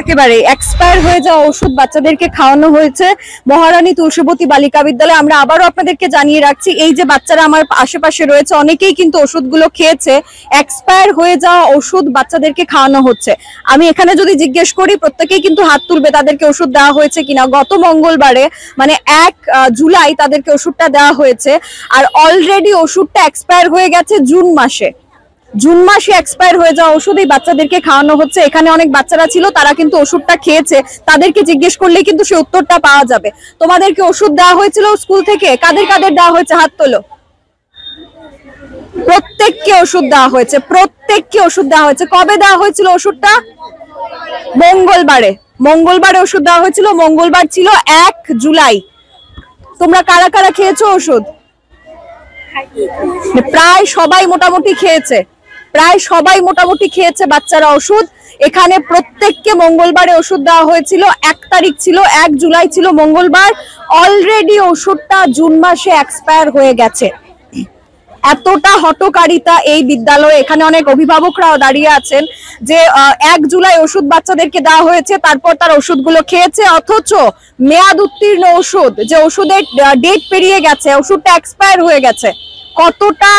একেবারে এক্সপায়ার হয়ে যাওয়া ওষুধ বাচ্চাদেরকে খাওয়ানো হয়েছে মহারানী তুলসীবতী বালিকা বিদ্যালয়ে। আমরা আবারও আপনাদেরকে জানিয়ে রাখছি, এই যে বাচ্চারা আমার আশেপাশে রয়েছে অনেকেই কিন্তু ওষুধগুলো খেয়েছে, এক্সপায়ার হয়ে যাওয়া ওষুধ বাচ্চাদেরকে খাওয়ানো হচ্ছে। আমি এখানে যদি জিজ্ঞেস করি প্রত্যেকেই কিন্তু হাত তুলবে তাদেরকে ওষুধ দেওয়া হয়েছে কিনা। গত মঙ্গলবারে মানে 1 জুলাই তাদেরকে ওষুধটা দেওয়া হয়েছে, আর অলরেডি ওষুধটা এক্সপায়ার হয়ে গেছে জুন মাসে এক্সপায়ার হয়ে যাওয়া ওষুধ এই বাচ্চাদেরকে খাওয়ানো হচ্ছে। এখানে অনেক বাচ্চারা ছিল, তারা কিন্তু ওষুধটা খেয়েছে, তাদেরকে জিজ্ঞেস করলেই কিন্তু সে উত্তরটা পাওয়া যাবে। তোমাদেরকে ওষুধ দেওয়া হয়েছিল স্কুল থেকে? কাদের কাদের দেওয়া হয়েছে হাত তোলো। প্রত্যেককে ওষুধ দেওয়া হয়েছে, প্রত্যেককে ওষুধ দেওয়া হয়েছে। কবে দেওয়া হয়েছিল ওষুধটা? মঙ্গলবারে ওষুধ দেওয়া হয়েছিল। মঙ্গলবার ছিল 1 জুলাই। তোমরা কারা কারা খেয়েছো ওষুধ? প্রায় সবাই মোটামুটি খেয়েছে বাচ্চারা ওষুধ। এখানে প্রত্যেককে মঙ্গলবারে ওষুধ দেওয়া হয়েছিল। 1 তারিখ ছিল, 1 জুলাই ছিল মঙ্গলবার। অলরেডি ওষুধটা জুন মাসে এক্সপায়ার হয়ে গেছে। এতটা হটকারিতা এই বিদ্যালয়ে। এখানে অনেক অভিভাবকরাও দাঁড়িয়ে আছেন যে 1 জুলাই ওষুধ বাচ্চাদেরকে দেওয়া হয়েছে, তারপর তার ওষুধগুলো খেয়েছে, অথচ মেয়াদ উত্তীর্ণ ওষুধ, যে ওষুধের ডেট পেরিয়ে গেছে, ওষুধটা এক্সপায়ার হয়ে গেছে। কতটা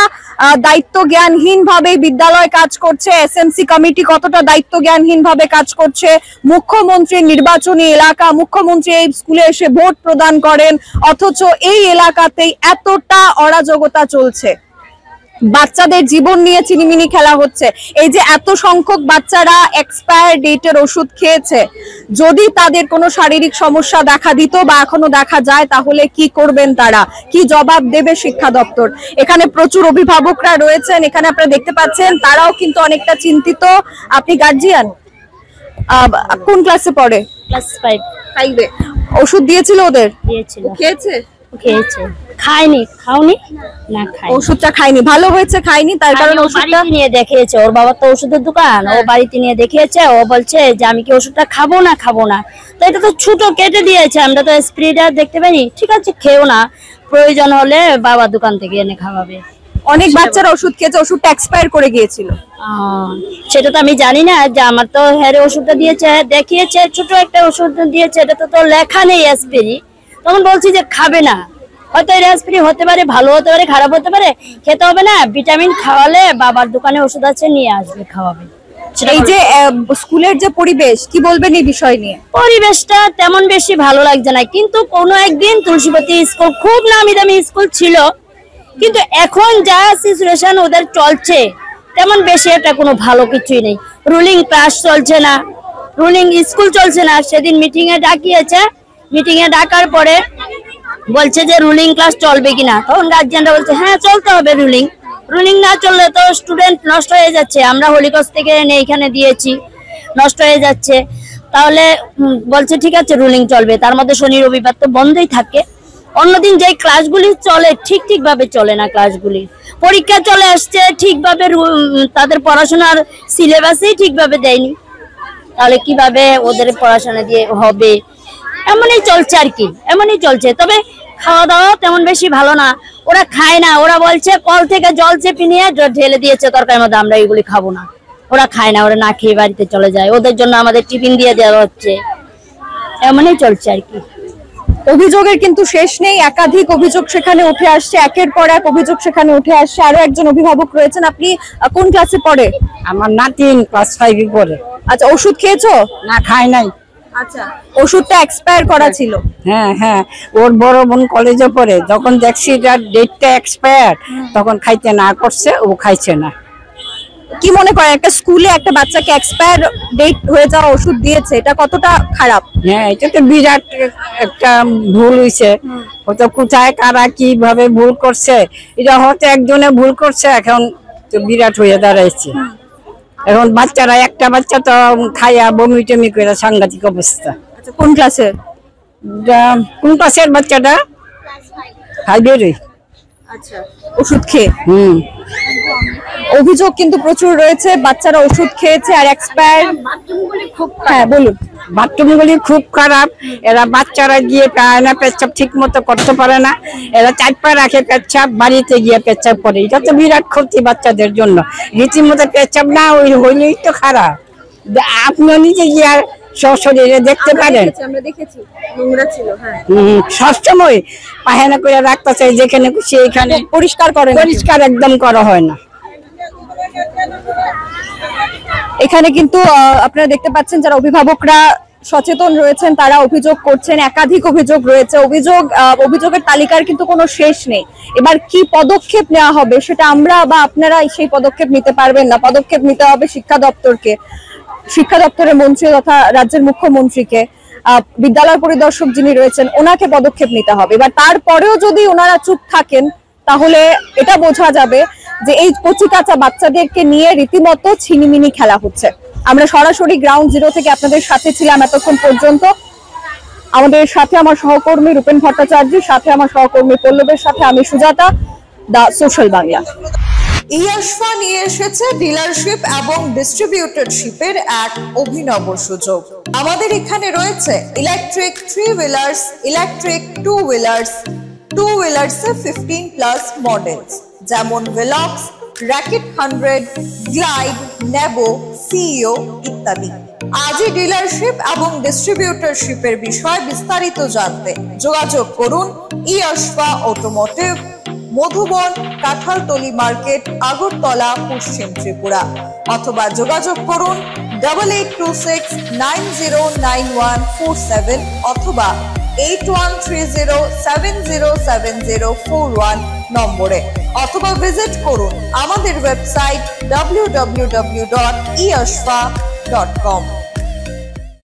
দায়িত্ব জ্ঞানহীন ভাবে বিদ্যালয় কাজ করছে, এসএমসি কমিটি কতটা দায়িত্ব জ্ঞানহীন ভাবে কাজ করছে। মুখ্যমন্ত্রীর নির্বাচনী এলাকা, মুখ্যমন্ত্রী এই স্কুলে এসে ভোট প্রদান করেন, অথচ এই এলাকাতেই এতটা অরাজকতা চলছে। বাচ্চাদের জীবন নিয়ে চিনিমিনি খেলা হচ্ছে। এই যে এত সংখ্যক বাচ্চারা এক্সপায়ার ডেটের ওষুধ খেয়েছে, যদি তাদের কোনো শারীরিক সমস্যা দেখা দিত বা এখনো দেখা যায়, তাহলে কি করবেন তারা? কি জবাব দেবে শিক্ষা দপ্তর? এখানে প্রচুর অভিভাবকরা রয়েছেন, এখানে আপনারা দেখতে পাচ্ছেন, তারাও কিন্তু অনেকটা চিন্তিত। আপনি গার্জিয়ান, কোন ক্লাসে পড়ে? ক্লাস 5 ওষুধ দিয়েছিল ওদের? দিয়েছিল। খেয়েছে? খেয়েছে। খায়নি। খাওনি না, খায় ওষুধটা খায়নি। ভালো হয়েছে খায়নি, তার কারণে ওষুধটা নিয়ে দেখিয়েছে। ওর বাবা তো ওষুধের দোকান, ও বাড়িতে নিয়ে দেখিয়েছে। ও বলছে যে আমি কি ওষুধটা খাবো না। তো এটা তো ছোট কেটে দিয়েছে, আমরা তো স্প্রেটা দেখতে পাইনি। ঠিক আছে, খেও না, প্রয়োজন হলে বাবা দোকান থেকে এনে খাওয়াবে। অনেক বাচ্চারা ওষুধ খেয়েছে, ওষুধটা এক্সপায়ার করে গিয়েছিল। সেটা তো আমি জানি না। যে আমার তো হেরে ওষুধটা দিয়েছে, দেখিয়েছে, ছোট একটা ওষুধ দিয়েছে, এটা তো লেখা নেই স্প্রে। তখন বলছি যে খাবে না, হয়তো এটা স্প্রে হতে পারে, ভালো হতে পারে, খারাপ হতে পারে, খেতে হবে না। ভিটামিন খাওয়ালে বাবার দোকানে ওষুধ আছে, নিয়ে আসবে, খাওয়াবে। এই যে স্কুলের যে পরিবেশ, কি বলবেন এই বিষয় নিয়ে? পরিবেশটা তেমন বেশি ভালো লাগছে না, কিন্তু কোনো একদিন তুলসীবতী স্কুল খুব নামি দামি স্কুল ছিল, কিন্তু এখন যা সিচুয়েশন ওদের চলছে তেমন বেশি এটা কোনো ভালো কিছুই নেই। রুলিং ক্লাস চলছে না, রুলিং স্কুল চলছে না। সেদিন মিটিং এ ডাকিয়েছে, মিটিং এ ডাকার পরে বলছে যে রুলিং ক্লাস চলবে কিনা। তখন গার্জিয়ানরা বলছে হ্যাঁ চলতে হবে রুলিং না চললে তো স্টুডেন্ট নষ্ট হয়ে যাচ্ছে। আমরা হলিক্রস থেকে এনে এখানে দিয়েছি, নষ্ট হয়ে যাচ্ছে। তাহলে বলছে ঠিক আছে রুলিং চলবে, তার মধ্যে শনি রবিবার তো বন্ধই থাকে। অন্যদিন যে ক্লাসগুলি চলে ঠিকভাবে চলে না। ক্লাসগুলি পরীক্ষা চলে আসছে, ঠিকভাবে তাদের পড়াশোনার সিলেবাসই ঠিকভাবে দেয়নি, তাহলে কিভাবে ওদের পড়াশোনা দিয়ে হবে? এমনই চলছে আর কি, এমনই চলছে। তবে খাওয়া দাওয়া তেমন বেশি ভালো না, ওরা খায় না। ওরা বলছে কল থেকে জল চেপে নিয়ে ঢেলে দিয়েছে তরকারির মধ্যে, আমরা এগুলি খাবো না। ওরা খায় না, ওরা না খেয়ে বাড়িতে চলে যায়। ওদের জন্য আমাদের টিফিন দিয়ে দেওয়া হচ্ছে, এমনই চলছে আর কি। অভিযোগের কিন্তু শেষ নেই, একাধিক অভিযোগ সেখানে উঠে আসছে, একের পর এক অভিযোগ সেখানে উঠে আসছে। আরো একজন অভিভাবক রয়েছেন, আপনি কোন ক্লাসে পড়ে? আমার নাতি ক্লাস 5 এ পড়ে। আচ্ছা, ওষুধ খেয়েছো? না, খাই নাই। আচ্ছা, ওষুধটা এক্সপায়ার করা ছিল? হ্যাঁ, ওর বড় বোন কলেজে পড়ে, যখন দেখছি এটার ডেটটা এক্সপায়ার, তখন খাইতে না করছে, ও খাইছে না। কি মনে করেন একটা স্কুলে একটা বাচ্চাকে এক্সপায়ার ডেট হয়ে যাওয়া ওষুধ দিয়েছে, এটা কতটা খারাপ? হ্যাঁ, এটা তো বিরাট একটা ভুল হইছে। হয়তো কোথায় কারা কিভাবে ভুল করছে, এটা হয়তো একজনে ভুল করছে, এখন তো বিরাট হয়ে দাঁড়াইছে। এখন বাচ্চারা, একটা বাচ্চা তো খাইয়া বমি টমি করে সাংঘাতিক অবস্থা। আচ্ছা, কোন ক্লাসের? কোন ক্লাসের বাচ্চাটা? 5 এর। আচ্ছা, ওষুধ খেয়ে। অভিযোগ কিন্তু প্রচুর রয়েছে, বাচ্চারা ওষুধ খেয়েছে আর এক্সপায়ার। হ্যাঁ বলুন। বাথরুমগুলি খুব খারাপ। এরা বাচ্চারা গিয়ে পায়না পেচ্ছাপ ঠিক মতো করতে পারে না। এরা 4 পা রাখে পেচ্ছাপ, বাড়িতে গিয়ে পেচ্ছাপ করে। এটা তো বিরাট ক্ষতি বাচ্চাদের জন্য। রীতিমতো পেচ্ছাপ না হইলেই তো খারাপ। আপনি নিজে গিয়ে সশরীরে দেখতে পারেন। আমরা দেখেছি নোংরা ছিল। হ্যাঁ, সবসময় পায়খানা করে রাখতেছে যেখানে খুশি এখানে, পরিষ্কার করেন, পরিষ্কার একদম করা হয় না। এখানে কিন্তু আপনারা দেখতে পাচ্ছেন যারা অভিভাবকরা সচেতন রয়েছেন তারা অভিযোগ করছেন, একাধিক অভিযোগ রয়েছে। অভিযোগের তালিকার কিন্তু কোনো শেষ নেই। এবার কি পদক্ষেপ নেওয়া হবে সেটা আমরা বা আপনারা সেই পদক্ষেপ নিতে পারবেন না। পদক্ষেপ নিতে হবে শিক্ষা দপ্তরকে, শিক্ষা দপ্তরের মন্ত্রী তথা রাজ্যের মুখ্যমন্ত্রীকে, বিদ্যালয় পরিদর্শক যিনি রয়েছেন ওনাকে পদক্ষেপ নিতে হবে। এবার তারপরেও যদি ওনারা চুপ থাকেন তাহলে এটা বোঝা যাবে যে এই কচিকাঁচা বাচ্চাদেরকে নিয়ে রীতিমতো ছিনিমিনি খেলা হচ্ছে। আমরা সরাসরি গ্রাউন্ড জিরো থেকে আপনাদের সাথে ছিলাম এতক্ষণ পর্যন্ত। আমাদের সাথে আমার সহকর্মী রূপেন ভট্টাচার্যের সাথে আমার সহকর্মী পল্লবের সাথে আমি সুজাতা, দা সোশ্যাল বাংলা। ইয়াশফা নিয়ে এসেছে ডিলারশিপ এবং ডিস্ট্রিবিউটরশিপের এক অভিনব সুযোগ। আমাদের এখানে রয়েছে ইলেকট্রিক 3 হুইলার্স, ইলেকট্রিক 2 হুইলার্স, 2 হুইলার্সে 15+ মডেলস যেমন ভেলক্স, র‍্যাকেট 100, গ্লাইড, নেবো, সিইও ইত্যাদি। আজই ডিলারশিপ এবং ডিস্ট্রিবিউটরশিপের বিষয়ে বিস্তারিত জানতে যোগাযোগ করুন ইয়াশফা অটোমোটিভ, মধুবন, কাঁঠালতলি মার্কেট, আগরতলা, পশ্চিম ত্রিপুরা, অথবা যোগাযোগ করুন 8826909147 অথবা 8130707041 নম্বরে, অথবা ভিজিট করুন আমাদের ওয়েবসাইট www.eyashfa.com।